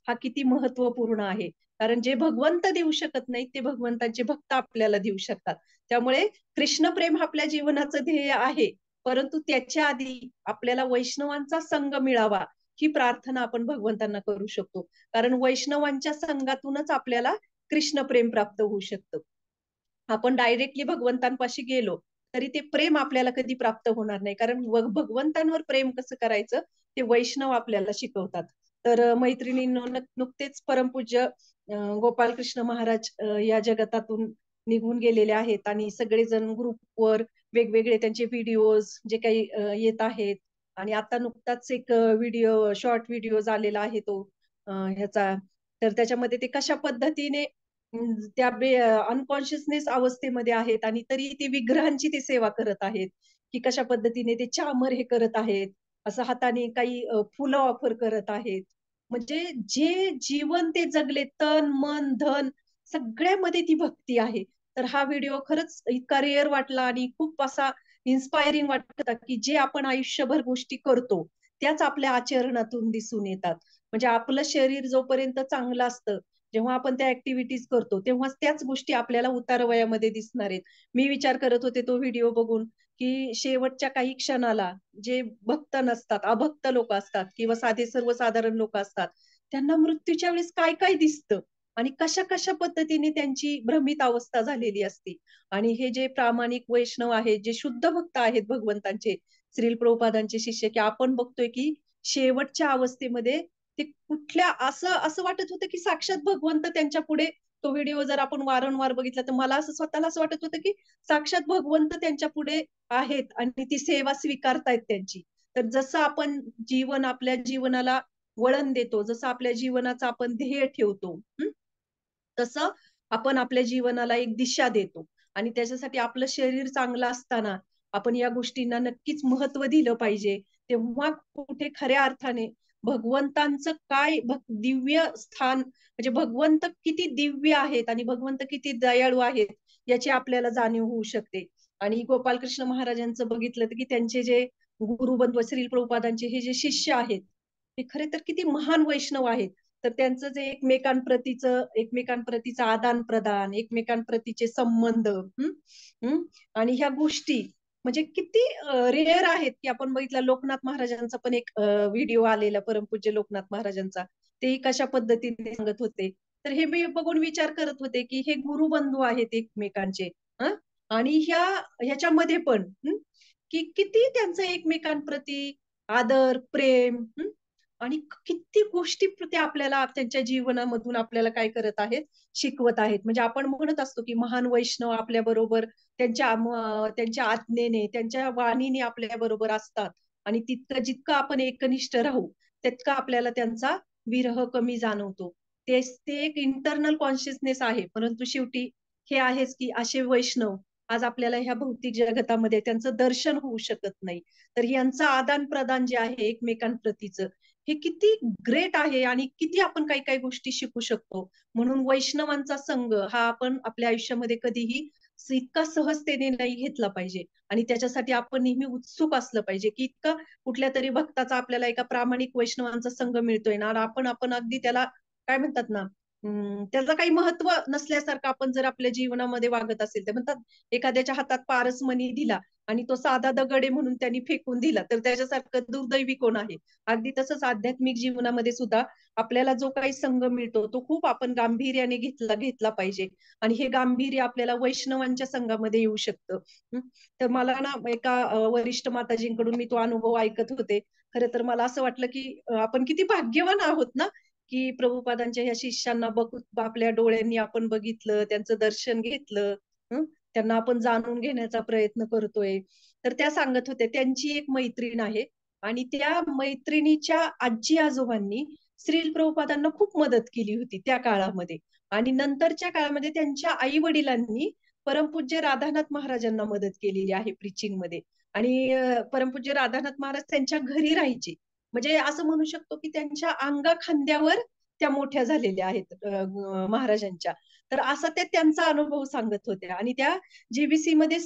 हा किती महत्वपूर्ण आहे. कारण जे भगवंत देऊ शकत नाही ते भगवंताचे भक्त आपल्याला देऊ शकतात. त्यामुळे कृष्ण प्रेम आपल्या जीवनाचं ध्येय आहे, परंतु त्याच्या आधी आपल्याला वैष्णवांचा संघ मिळावा ही प्रार्थना आपण भगवंतांना करू शकतो. कारण वैष्णवांच्या संघातूनच आपल्याला कृष्ण प्रेम प्राप्त होऊ शकतं. आपण डायरेक्टली भगवंतांपाशी गेलो तरी ते प्रेम आपल्याला कधी प्राप्त होणार नाही. कारण भगवंतांवर प्रेम कसं करायचं ते वैष्णव आपल्याला शिकवतात. तर मैत्रिणींनो, नुकतेच परमपूज्य गोपालकृष्ण महाराज या जगतातून निघून गेलेले आहेत आणि सगळेजण ग्रुपवर वेगवेगळे त्यांचे व्हिडिओज जे काही येत आहेत. आणि आता नुकताच एक व्हिडिओ, शॉर्ट व्हिडिओ आलेला आहे तो ह्याचा. तर त्याच्यामध्ये ते कशा पद्धतीने त्या अनकॉन्शियसनेस अवस्थेमध्ये आहेत आणि तरी ते विग्रहांची ते सेवा करत आहेत, की कशा पद्धतीने ते चामर हे करत आहेत, असं हाताने काही फुलं ऑफर करत आहेत. म्हणजे जे जीवन ते जगले, तन मन धन सगळ्यामध्ये ती भक्ती आहे. तर हा व्हिडिओ खरंच इतका रेअर वाटला आणि खूप असा इन्स्पायरिंग वाटत, की जे आपण आयुष्यभर गोष्टी करतो त्याच आपल्या आचरणातून दिसून येतात. म्हणजे आपलं शरीर जोपर्यंत चांगलं असतं, जेव्हा आपण त्या ऍक्टिव्हिटीज करतो तेव्हा त्याच गोष्टी आपल्याला उतारवयामध्ये दिसणार आहेत. मी विचार करत होते तो व्हिडिओ बघून, की शेवटच्या काही क्षणाला जे भक्त नसतात, अभक्त लोक असतात किंवा साधे सर्वसाधारण लोक असतात, त्यांना मृत्यूच्या वेळेस काय काय दिसतं आणि कशा कशा पद्धतीने त्यांची भ्रमित अवस्था झालेली असते. आणि हे जे प्रामाणिक वैष्णव आहेत, जे शुद्ध भक्त आहेत भगवंतांचे, श्रील प्रभुपादांचे शिष्य, की आपण बघतोय की शेवटच्या अवस्थेमध्ये ते कुठल्या, असं असं वाटत होतं की साक्षात भगवंत त्यांच्या पुढे. तो व्हिडिओ जर आपण वारंवार बघितला तर मला असं स्वतःला असं वाटत होतं की साक्षात भगवंत त्यांच्या पुढे आहेत आणि ती सेवा स्वीकारतायत त्यांची. तर जसं आपण जीवन, आपल्या जीवनाला वळण देतो, जसं आपल्या जीवनाचं आपण ध्येय ठेवतो, तसं आपण आपल्या जीवनाला एक दिशा देतो. आणि त्याच्यासाठी आपलं शरीर चांगलं असताना आपण या गोष्टींना नक्कीच महत्व दिलं पाहिजे. तेव्हा कुठे खऱ्या अर्थाने भगवंतांचं काय दिव्य स्थान, म्हणजे भगवंत किती दिव्य आहेत आणि भगवंत किती दयाळू आहेत याची आपल्याला जाणीव होऊ शकते. आणि गोपालकृष्ण महाराजांचं बघितलं तर की त्यांचे जे गुरुबंधू श्री प्रभुपादांचे हे जे शिष्य आहेत, ते खरे तर किती महान वैष्णव आहेत. तर त्यांचं जे एकमेकांप्रतीचं आदान प्रदान, एकमेकांप्रतीचे संबंध, आणि ह्या गोष्टी म्हणजे किती रेअर आहेत. की आपण बघितलं लोकनाथ महाराजांचा पण एक व्हिडिओ आलेला, परमपूज्य लोकनाथ महाराजांचा, तेही कशा पद्धतीने सांगत होते. तर हे मी बघून विचार करत होते की हे गुरुबंधू आहेत एकमेकांचे. आणि ह्याच्यामध्ये पण की किती त्यांचं एकमेकांप्रती आदर प्रेम, आणि किती गोष्टी ते आपल्याला त्यांच्या जीवनामधून आपल्याला काय करत आहेत, शिकवत आहेत. म्हणजे आपण म्हणत असतो की महान वैष्णव आपल्या बरोबर त्यांच्या आज्ञेने, त्यांच्या वाणीने आपल्या बरोबर असतात आणि तितकं जितकं आपण एकनिष्ठ राहू तितकं आपल्याला त्यांचा विरह कमी जाणवतो. ते एक इंटरनल कॉन्शियसनेस आहे. परंतु शेवटी हे आहेच की असे वैष्णव आज आपल्याला ह्या भौतिक जगतामध्ये त्यांचं दर्शन होऊ शकत नाही. तर यांचं आदान प्रदान जे आहे एकमेकांप्रतीचं, हे किती ग्रेट आहे आणि किती आपण काही काही गोष्टी शिकू शकतो. म्हणून वैष्णवांचा संघ हा आपण आपल्या आयुष्यामध्ये कधीही इतका सहजतेने नाही घेतला पाहिजे. आणि त्याच्यासाठी आपण नेहमी उत्सुक असलं पाहिजे, की इतका कुठल्या तरी भक्ताचा आपल्याला एका प्रामाणिक वैष्णवांचा संघ मिळतोय ना, आपण आपण अगदी त्याला काय म्हणतात ना, त्याचं काही महत्व नसल्यासारखं आपण जर आपल्या जीवनामध्ये वागत असेल, तर म्हणतात एखाद्याच्या हातात पारसमणी दिला आणि तो साधा दगड आहे म्हणून त्यांनी फेकून दिला, तर त्याच्यासारखं दुर्दैवी कोण आहे. अगदी तसंच आध्यात्मिक जीवनामध्ये सुद्धा आपल्याला जो काही संघ मिळतो तो खूप आपण गांभीर्याने घेतला घेतला पाहिजे. आणि हे गांभीर्य आपल्याला वैष्णवांच्या संघामध्ये येऊ शकतं. तर मला ना एका वरिष्ठ माताजींकडून मी तो अनुभव ऐकत होते. खरं तर मला असं वाटलं की आपण किती भाग्यवान आहोत ना, की प्रभुपादांच्या ह्या शिष्यांना आपल्या डोळ्यांनी आपण बघितलं, त्यांचं दर्शन घेतलं, त्यांना आपण जाणून घेण्याचा प्रयत्न करतोय. तर त्या सांगत होत्या त्यांची एक मैत्रीण आहे आणि त्या मैत्रिणीच्या आजी आजोबांनी श्रील प्रभुपादांना खूप मदत केली होती त्या काळामध्ये. आणि नंतरच्या काळामध्ये त्यांच्या आई वडिलांनी परमपूज्य राधानाथ महाराजांना मदत केलेली आहे प्रिचिंग मध्ये. आणि परमपूज्य राधानाथ महाराज त्यांच्या घरी राहायचे. म्हणजे असं म्हणू शकतो की त्यांच्या अंगा खांद्यावर त्या मोठ्या झालेल्या आहेत महाराजांच्या. तर असं ते त्यांचा अनुभव सांगत होत्या. आणि त्या जीबीसी मध्ये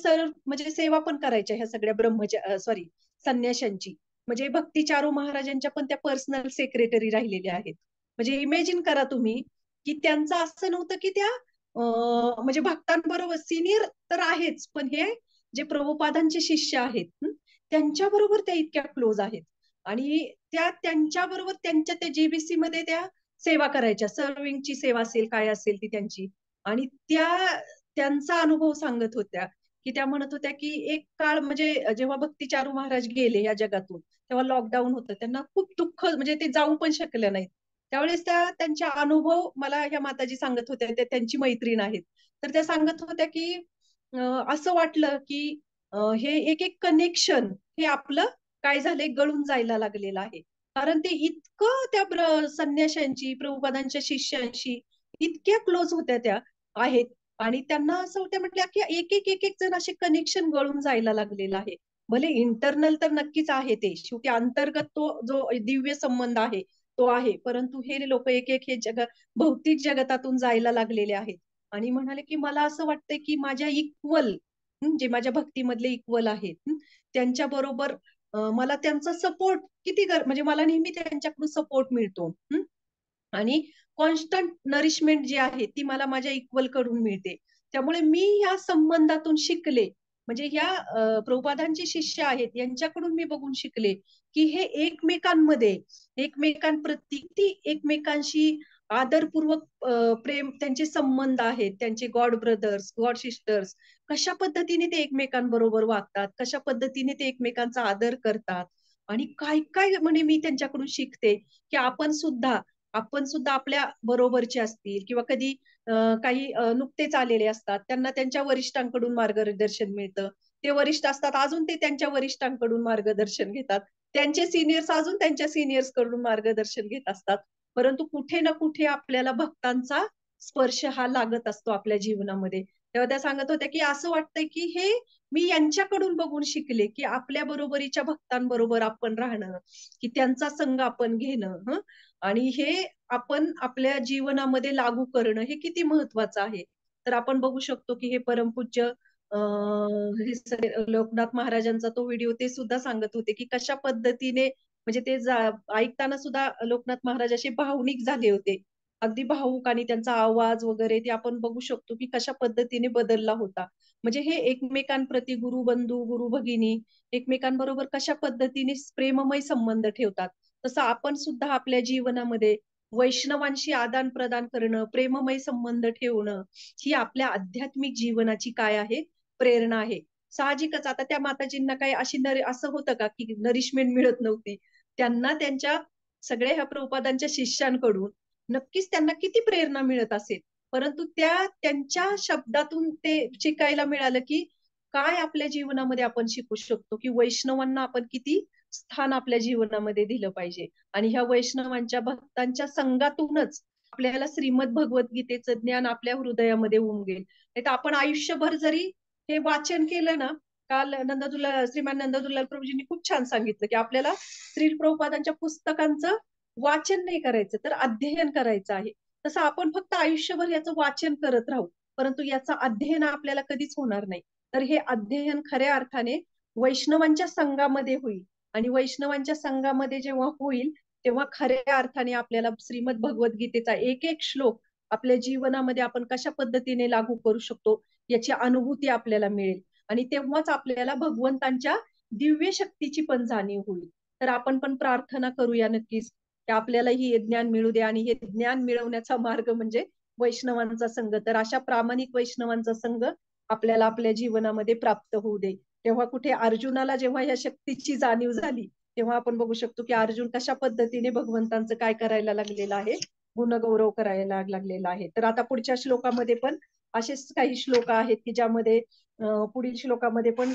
म्हणजे सेवा पण करायच्या ह्या सगळ्या सॉरी संन्याशांची. म्हणजे भक्ती चारू महाराजांच्या पण त्या पर्सनल सेक्रेटरी राहिलेल्या आहेत. म्हणजे इमॅजिन करा तुम्ही की त्यांचं असं नव्हतं की त्या म्हणजे भक्तांबरोबर सिनियर तर आहेच, पण हे जे प्रभुपादांचे शिष्य आहेत त्यांच्या बरोबर त्या इतक्या क्लोज आहेत. आणि त्यांच्या बरोबर त्यांच्या त्या जीबीसी मध्ये त्या सेवा करायच्या, सर्विंगची सेवा असेल काय असेल ती त्यांची. आणि त्यांचा अनुभव सांगत होत्या की त्या म्हणत होत्या की एक काळ म्हणजे जेव्हा भक्ती चारू महाराज गेले या जगातून, तेव्हा लॉकडाऊन होतं, त्यांना खूप दुःख, म्हणजे ते जाऊ पण शकले नाहीत. त्यावेळेस त्यांच्या अनुभव मला ह्या माताजी सांगत होत्या, त्या त्यांची मैत्रीण आहेत. तर त्या सांगत होत्या की असं वाटलं की हे एक एक कनेक्शन हे आपलं काय झालंय, गळून जायला लागलेलं आहे. कारण ते इतकं त्या संन्याशांची, प्रभुपादांच्या शिष्यांशी इतक्या क्लोज होत्या त्या आहेत. आणि त्यांना असं होतं, म्हटलं की एक एक जण असे कनेक्शन गळून जायला लागलेलं आहे. भले इंटरनल तर नक्कीच आहे, ते शेवटी अंतर्गत तो जो दिव्य संबंध आहे तो आहे, परंतु हे लोक एक एक हे भौतिक जगतातून जायला लागलेले आहेत. आणि म्हणाले की मला असं वाटतंय की माझ्या इक्वल, जे माझ्या भक्तीमधले इक्वल आहेत, त्यांच्या बरोबर मला त्यांचा सपोर्ट किती म्हणजे मला नेहमी त्यांच्याकडून सपोर्ट मिळतो. आणि कॉन्स्टंट नरिशमेंट जी आहे ती मला माझ्या इक्वल कडून मिळते. त्यामुळे मी या संबंधातून शिकले, म्हणजे या प्रभुपादांचे शिष्य आहेत यांच्याकडून मी बघून शिकले की हे एकमेकांमध्ये, एकमेकांप्रती ती एकमेकांशी आदरपूर्वक प्रेम, त्यांचे संबंध आहेत, त्यांचे गॉड ब्रदर्स, गॉड सिस्टर्स, कशा पद्धतीने ते एकमेकांबरोबर वागतात, कशा पद्धतीने ते एकमेकांचा आदर करतात. आणि काय काय म्हणे मी त्यांच्याकडून शिकते की आपण सुद्धा आपल्या बरोबरचे असतील किंवा कधी काही नुकतेच आलेले असतात, त्यांना त्यांच्या वरिष्ठांकडून मार्गदर्शन मिळतं. ते वरिष्ठ असतात, अजून ते त्यांच्या वरिष्ठांकडून मार्गदर्शन घेतात. त्यांचे सिनियर्स अजून त्यांच्या सिनियर्स कडून मार्गदर्शन घेत असतात. परंतु कुठे ना कुठे आपल्याला भक्तांचा स्पर्श हा लागत असतो आपल्या जीवनामध्ये. तेव्हा त्या सांगत होत्या की असं वाटतंय की हे मी यांच्याकडून बघून शिकले की आपल्या बरोबरीच्या भक्तांबरोबर आपण राहणं, की त्यांचा संग आपण घेणं, आणि हे आपण आपल्या जीवनामध्ये लागू करणं हे किती महत्वाचं आहे. तर आपण बघू शकतो की हे परमपूज्य हे सगळे लोकनाथ महाराजांचा तो व्हिडिओ ते सुद्धा सांगत होते की कशा पद्धतीने, म्हणजे ते ऐकताना सुद्धा लोकनाथ महाराज असे भावनिक झाले होते, अगदी भावुक, आणि त्यांचा आवाज वगैरे ते आपण बघू शकतो की कशा पद्धतीने बदलला होता. म्हणजे हे एकमेकांप्रती गुरु बंधू, गुरु भगिनी एकमेकांबरोबर कशा पद्धतीने प्रेममय संबंध ठेवतात, तसं आपण सुद्धा आपल्या जीवनामध्ये वैष्णवांशी आदान प्रदान करणं, प्रेममय संबंध ठेवणं, ही आपल्या आध्यात्मिक जीवनाची काय आहे, प्रेरणा आहे. साहजिकच आता त्या माताजींना काही अशी असं होतं का की नरिशमेंट मिळत नव्हती. त्यांना त्यांच्या सगळ्या ह्या प्रभुपादांच्या शिष्यांकडून नक्कीच त्यांना किती प्रेरणा मिळत असेल. परंतु त्यांच्या शब्दातून ते शिकायला मिळालं की काय आपल्या जीवनामध्ये आपण शिकू शकतो, की वैष्णवांना आपण किती स्थान आपल्या जीवनामध्ये दिलं पाहिजे. आणि ह्या वैष्णवांच्या भक्तांच्या संघातूनच आपल्याला श्रीमद भगवद्गीतेचं ज्ञान आपल्या हृदयामध्ये होऊन गेल. नाही तर आपण आयुष्यभर जरी हे वाचन केलं ना, काल श्रीमान नंददुल्लाल प्रभूजींनी खूप छान सांगितलं की आपल्याला श्री प्रभुपादांच्या पुस्तकांचं वाचन नाही करायचं, तर अध्ययन करायचं आहे. तसं आपण फक्त आयुष्यभर याचं वाचन करत राहू, परंतु याचा अध्ययन आपल्याला कधीच होणार नाही. तर हे अध्ययन खऱ्या अर्थाने वैष्णवांच्या संघामध्ये होईल. आणि वैष्णवांच्या संघामध्ये जेव्हा होईल, तेव्हा खऱ्या अर्थाने आपल्याला श्रीमद भगवद्गीतेचा एक एक श्लोक आपल्या जीवनामध्ये आपण कशा पद्धतीने लागू करू शकतो याची अनुभूती आपल्याला मिळेल. आणि तेव्हाच आपल्याला भगवंतांच्या दिव्य शक्तीची पण जाणीव होईल. तर आपण पण प्रार्थना करूया नक्कीच की आपल्याला ही ज्ञान मिळू दे, आणि हे ज्ञान मिळवण्याचा मार्ग म्हणजे वैष्णवांचा संघ. तर अशा प्रामाणिक वैष्णवांचा संघ आपल्याला आपल्या जीवनामध्ये प्राप्त होऊ दे. तेव्हा कुठे अर्जुनाला जेव्हा या शक्तीची जाणीव झाली, तेव्हा आपण बघू शकतो की अर्जुन कशा पद्धतीने भगवंतांचं काय करायला लागलेलं आहे, गुणगौरव करायला लागलेला आहे. तर आता पुढच्या श्लोकामध्ये पण असेच काही श्लोक आहेत की ज्यामध्ये पुढील श्लोकामध्ये पण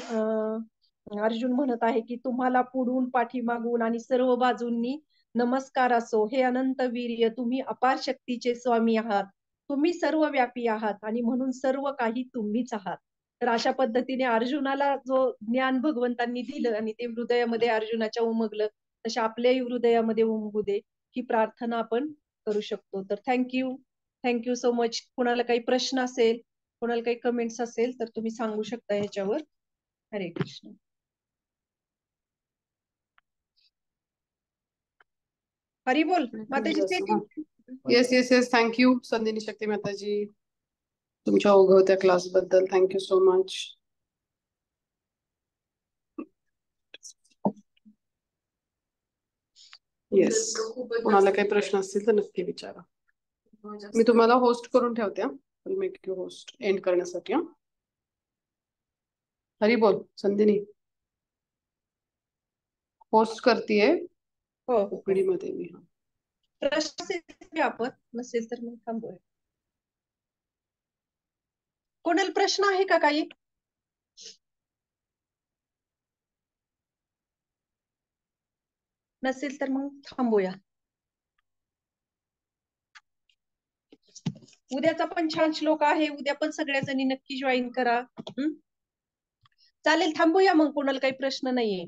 अर्जुन म्हणत आहे की तुम्हाला पुढून, पाठीमागून आणि सर्व बाजूंनी नमस्कार असो. हे अनंत वीर्य, तुम्ही अपार शक्तीचे स्वामी आहात, तुम्ही सर्व व्यापी आहात आणि म्हणून सर्व काही तुम्हीच आहात. तर अशा पद्धतीने अर्जुनाला जो ज्ञान भगवंतांनी दिलं आणि ते हृदयामध्ये अर्जुनाच्या उमगलं, तशा आपल्याही हृदयामध्ये उमगू दे, ही प्रार्थना आपण करू शकतो. तर थँक्यू सो मच. कोणाला काही प्रश्न असेल, कोणाला काही कमेंट्स असेल तर तुम्ही सांगू शकता याच्यावर. हरे कृष्ण. हरी बोल माताजी. येस येस येस, थँक्यू संदिनी शक्ती माताजी तुमच्या ओघवत्या क्लास बद्दल. Thank you so much. येस, कोणाला काही प्रश्न असतील तर नक्की विचारा. मी तुम्हाला होस्ट करून ठेवते. Will make you host end करण्यासाठी. हरी बोल संधिनी पोस्ट करतीये हो हो हो. ओपीडी मध्ये मी. प्रश्न असेल तर आपण, नसेल तर मग थांबूया. कोणाला प्रश्न आहे का काही? नसेल तर मग थांबूया. उद्याचा पण छान श्लोक आहे, उद्या पण सगळ्या जणी नक्की जॉईन करा. चालेल, थांबूया मग, कोणाला काही प्रश्न नाहीये.